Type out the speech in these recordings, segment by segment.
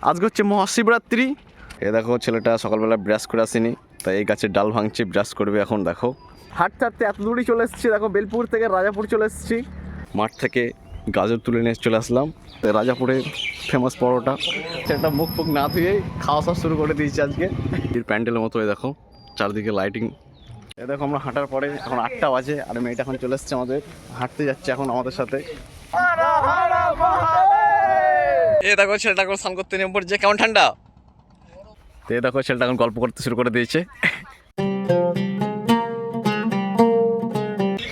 আজকে হচ্ছে মহাশিবরাত্রি। এ দেখো ছেলেটা সকালবেলা ব্রাশ করে আসেনি, তাই এই গাছের ডাল ভাঙছে, ব্রাশ করবে এখন। দেখো হাঁটতে হাঁটতে এত দূরই চলে এসেছি। দেখো বেলপুর থেকে রাজাপুর চলে এসেছি। মাঠ থেকে গাজর তুলে নিয়ে চলে আসলাম। তাই রাজাপুরে ফেমাস পরোটা, সেটা মুখ ফুক না ধুয়েই খাওয়া সব শুরু করে দিয়েছি আজকে। এর প্যান্ডেলের মতো দেখো চারদিকে লাইটিং। এ দেখো আমরা হাঁটার পরে এখন 8টা বাজে, আর মেয়েটা এখন চলে এসছে আমাদের, হাঁটতে যাচ্ছে এখন আমাদের সাথে। এ দেখো ছেলেটা এখন স্নান করতে নেমে পড়ছে, কেমন ঠান্ডা। তো এ দেখো ছেলেটা এখন গল্প করতে শুরু করে দিয়েছে।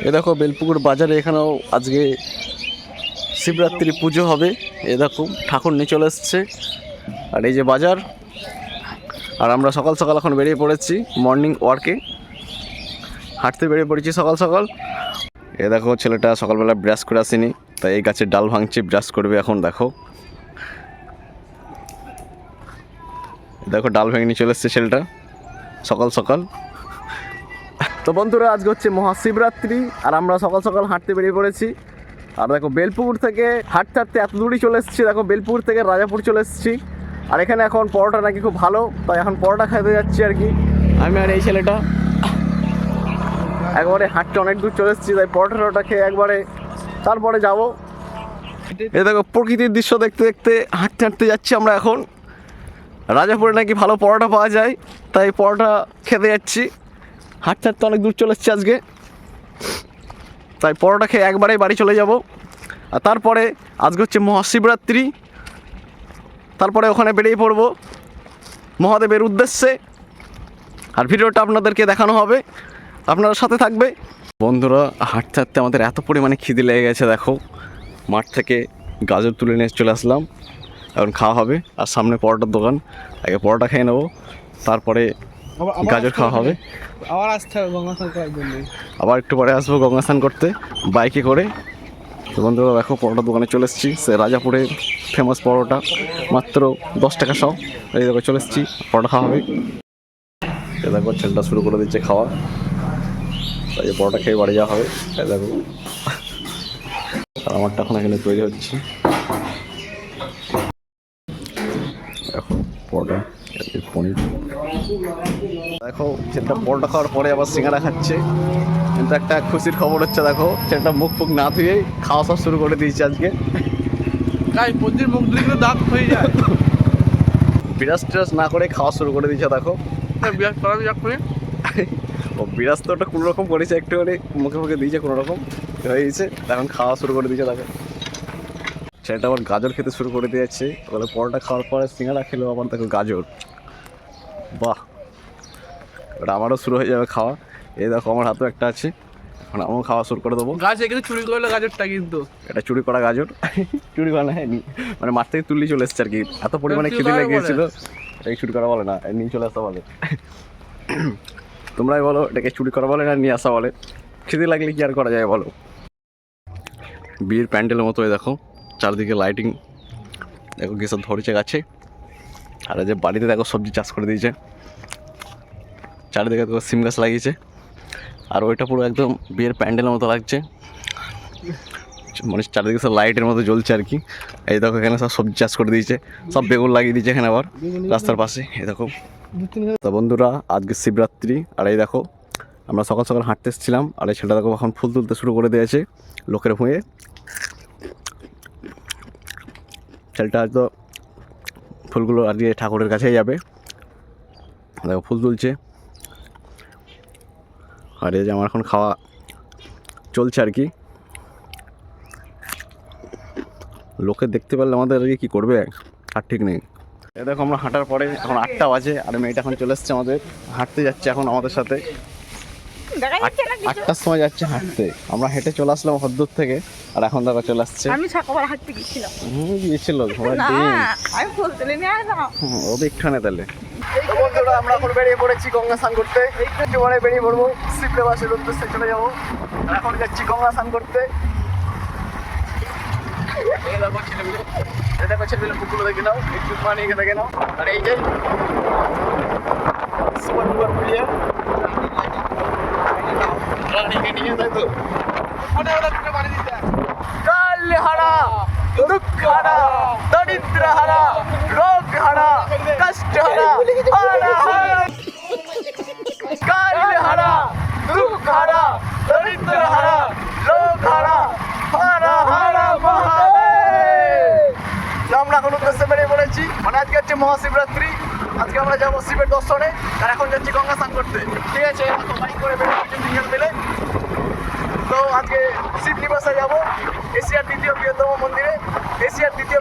এ দেখো বেলপুকুর বাজারে এখানেও আজকে শিবরাত্রি পুজো হবে। এ দেখো ঠাকুর নিয়ে চলে এসছে, আর এই যে বাজার। আর আমরা সকাল সকাল এখন বেরিয়ে পড়েছি মর্নিং ওয়ার্কে, হাঁটতে বেরিয়ে পড়েছি সকাল সকাল। এ দেখো ছেলেটা সকালবেলা ব্রাশ করে আসেনি, তাই এই গাছের ডাল ভাঙছে, ব্রাশ করবে এখন। দেখো দেখো ডাল ভেঙে নিয়ে চলে এসছে ছেলেটা সকাল সকাল। তো বন্ধুরা আজকে হচ্ছে মহাশিবরাত্রি, আর আমরা সকাল সকাল হাঁটতে বেরিয়ে পড়েছি। আর দেখো বেলপুকুর থেকে হাঁটতে হাঁটতে এত দূরই চলে এসেছি। দেখো বেলপুর থেকে রাজাপুর চলে এসেছি। আর এখানে এখন পরোটা নাকি খুব ভালো, তাই এখন পরোটা খেতে যাচ্ছি আর কি। আমি আর এই ছেলেটা একবারে হাঁটতে অনেক দূর চলে এসেছি, তাই পরোটা খেয়ে একবারে তারপরে যাব। এই দেখো প্রকৃতির দৃশ্য দেখতে দেখতে হাঁটতে হাঁটতে যাচ্ছি আমরা এখন। রাজাপুরে নাকি ভালো পরোটা পাওয়া যায়, তাই পরোটা খেতে যাচ্ছি। হাঁটতে হাঁটতে অনেক দূর চলে এসেছি আজকে, তাই পরোটা খেয়ে একবারেই বাড়ি চলে যাব। আর তারপরে আজকে হচ্ছে মহাশিবরাত্রি, তারপরে ওখানে বেরিয়ে পড়বো মহাদেবের উদ্দেশ্যে। আর ভিডিওটা আপনাদেরকে দেখানো হবে, আপনারা সাথে থাকবে। বন্ধুরা হাঁটতে হাঁটতে আমাদের এত পরিমাণে খিদে লেগে গেছে, দেখো মাঠ থেকে গাজর তুলে নিয়ে চলে আসলাম। এখন খাওয়া হবে, আর সামনে পরোটার দোকান, আগে পরোটা খেয়ে নেবো, তারপরে গাজর খাওয়া হবে। আবার আসতে হবে গঙ্গা স্নান করার জন্য, আবার একটু পরে আসবো গঙ্গা স্নান করতে বাইকে করে। তো বন্ধুরা দেখো পরোটার দোকানে চলে এসেছি, সে রাজাপুরে ফেমাস পরোটা, মাত্র 10 টাকা সব। এই দেখো চলে এসেছি, পরোটা খাওয়া হবে। এ দেখো ছেলেটা শুরু করে দিচ্ছে খাওয়া, তাই পরোটা খেয়ে বাড়ি যাওয়া হবে। এই দেখো আর আমারটা এখন এখানে তৈরি হচ্ছে। দেখো পরোটা, পনির। দেখো ছেলেটা পরোটা খাওয়ার পরে আবার সিঙ্গাড়া খাচ্ছে, কিন্তু একটা খুশির খবর হচ্ছে দেখো ছেলেটা মুখ ফুক না ধুয়েই খাওয়া সব শুরু করে দিয়েছে আজকে। তাই প্রতিদিন মুখ ধুলে দাঁত হয়ে যায়। বিরাজ টিরাজ না করে খাওয়া শুরু করে দিয়েছে দেখো। বিরাজ করা যাক, ও বিরাজ তো ওটা কোনো রকম করেছে, একটুখানি মুখে মুখে দিয়েছে, কোনো রকম হয়ে গেছে, এখন খাওয়া শুরু করে দিয়েছে দেখো। সেটা আবার গাজর খেতে শুরু করে দিয়েছে, বলে পরোটা খাওয়ার পরে সিঙ্গাড়া খেলেও আবার দেখো গাজর। বাহ, ওটা আমারও শুরু হয়ে যাবে খাওয়া। এই দেখো আমার হাতেও একটা আছে, এখন আমিও খাওয়া শুরু করে দেবো। গাছ এখানে চুরি করলে গাজরটা কিন্তু এটা চুরি করা গাজর, চুরি করা হয়নি, মানে মাঠ থেকে তুললি চলে এসছে আর কি। এত পরিমাণে খিদে লেগে গিয়েছিল, এটাকে চুরি করা বলে না, নিয়ে চলে আসা বলে। তোমরাই বলো এটাকে চুরি করা বলে না নিয়ে আসা বলে? খিদে লাগলে কি আর করা যায় বলো। বিয়ের প্যান্ডেলের মতো দেখো চারদিকে লাইটিং, দেখো কিসব ধরেছে গাছে। আর যে বাড়িতে দেখো সবজি চাষ করে দিয়েছে, চারিদিকে দেখো সিম গাছ লাগিয়েছে। আর ওইটা পুরো একদম বিয়ের প্যান্ডেলের মতো লাগছে, মানে চারিদিকে সব লাইটের মতো জ্বলছে আর কি। এই দেখো এখানে সব সবজি চাষ করে দিয়েছে, সব বেগুন লাগিয়ে দিয়েছে এখানে আবার রাস্তার পাশে। এই দেখো তো বন্ধুরা আজকে শিবরাত্রি, আর এই দেখো আমরা সকাল সকাল হাঁটতে এসেছিলাম, আর এই ছেলেটা দেখো এখন ফুল তুলতে শুরু করে দিয়েছে লোকের ভুঁয়ে। ছেলেটা হয়তো ফুলগুলো আর কি ঠাকুরের কাছেই যাবে। দেখো ফুল তুলছে, আর এই যে আমার এখন খাওয়া চলছে আর কি। লোকে দেখতে পারলে আমাদের আর কি করবে আর ঠিক নেই। এ দেখো আমরা হাঁটার পরে এখন 8টা বাজে, আর মেয়েটা এখন চলে এসছে আমাদের, হাঁটতে যাচ্ছে এখন আমাদের সাথে। 8টার সময় যাচ্ছে হাঁটতে, আমরা হেঁটে চলে আসলাম হদ্দূর থেকে, আর এখন দেখো চলে আসছে। আমি সকালবেলা হাঁটতে গেছিলাম। গিয়েছিল ঘোড়ার না, ডিম। আমি ফুল তুলে নিয়ে আসলাম। ও দেখখানে তাহলে। বন্ধুরা আমরা এখন বেরিয়ে পড়েছি গঙ্গা স্নান করতে, একটু পরে বেরিয়ে পড়বো শিবলেবাসের উদ্দেশ্যে চলে যাবো। এখন যাচ্ছি গঙ্গা স্নান করতে। দেখো ছেলেগুলো পুকুরে দেখে নাও, একটু পানি দেখে নাও। আর এই যে সুপার ডুপার প্লেয়ার রানীকে নিয়ে তাই তো কাল হারা দুঃখ হারা দরিদ্র হারা রোগ মানে আজকে হচ্ছে মহাশিবরাত্রি, আজকে আমরা যাবো শিবের দর্শনে, আর এখন যাচ্ছি গঙ্গা স্নান করতে। ঠিক আছে, এখন বাইক করে বেরোচ্ছি তিনজন মিলে। তো আজকে শিব নিবাসে যাবো, এশিয়ার দ্বিতীয়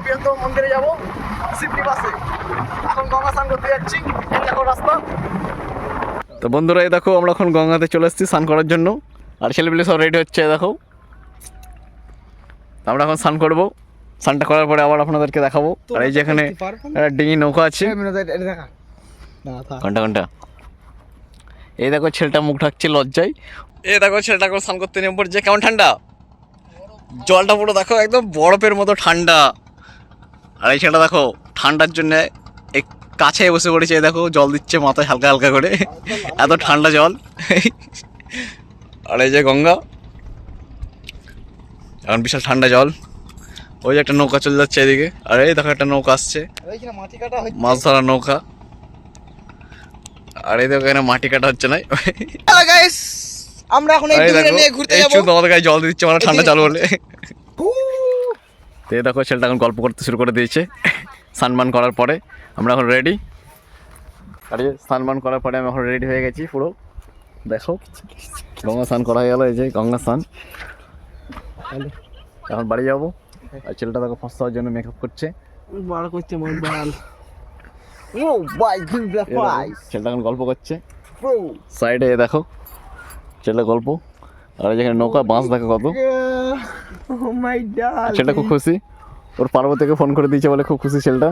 বৃহত্তম মন্দিরে যাবো শিব নিবাসে। এখন গঙ্গা স্নান করতে যাচ্ছি, এই দেখো রাস্তা। তো বন্ধুরা এই দেখো আমরা এখন গঙ্গাতে চলে এসেছি স্নান করার জন্য, আর ছেলেপিলে সব রেডি হচ্ছে দেখো। আমরা এখন স্নান করবো, স্নানটা করার পরে আবার আপনাদেরকে দেখাবো। আর এই যে এখানে একটা ডিঙি নৌকা আছে, ঘন্টা এই দেখো ছেলেটা মুখ ঢাকছে লজ্জায়। এই দেখো ছেলেটা করে স্নান করতে নেমে পড়ছে। কেমন ঠান্ডা, জলটা পুরো দেখো একদম বরফের মতো ঠান্ডা। আর এই ছেলেটা দেখো ঠান্ডার জন্য এই কাছে বসে পড়েছে, দেখো জল দিচ্ছে মাথায় হালকা হালকা করে, এত ঠান্ডা জল। আর এই যে গঙ্গা, এখন বিশাল ঠান্ডা জল। ওই যে একটা নৌকা চলে যাচ্ছে এদিকে, আর এই দেখো একটা নৌকা আসছে, মাছ ধরার নৌকা। আর এই দেখো এখানে মাটি কাটা হচ্ছে না। আমরা এখন এই ডিঙি নিয়ে ঘুরতে যাব। তোমাদের গায়ে জল দিচ্ছে মানে ঠান্ডা চালু হলে। তো এই দেখো ছেলেটা এখন গল্প করতে শুরু করে দিয়েছে স্নান করার পরে। আমরা এখন রেডি, আর এই স্নান করার পরে আমি এখন রেডি হয়ে গেছি পুরো। দেখো গঙ্গা স্নান করা হয়ে গেল, এই যে গঙ্গা স্নান। এখন বাড়ি যাবো, আর ছেলেটা দেখো ফার্স্ট হওয়ার জন্য মেকআপ করছে। ছেলেটা এখন গল্প করছে সাইডে, দেখো ছেলেটা গল্প। আর যেখানে নৌকা বাঁশ দেখো কত, ছেলেটা খুব খুশি। ওর পার্বতীকে ফোন করে দিয়েছে বলে খুব খুশি ছেলেটা।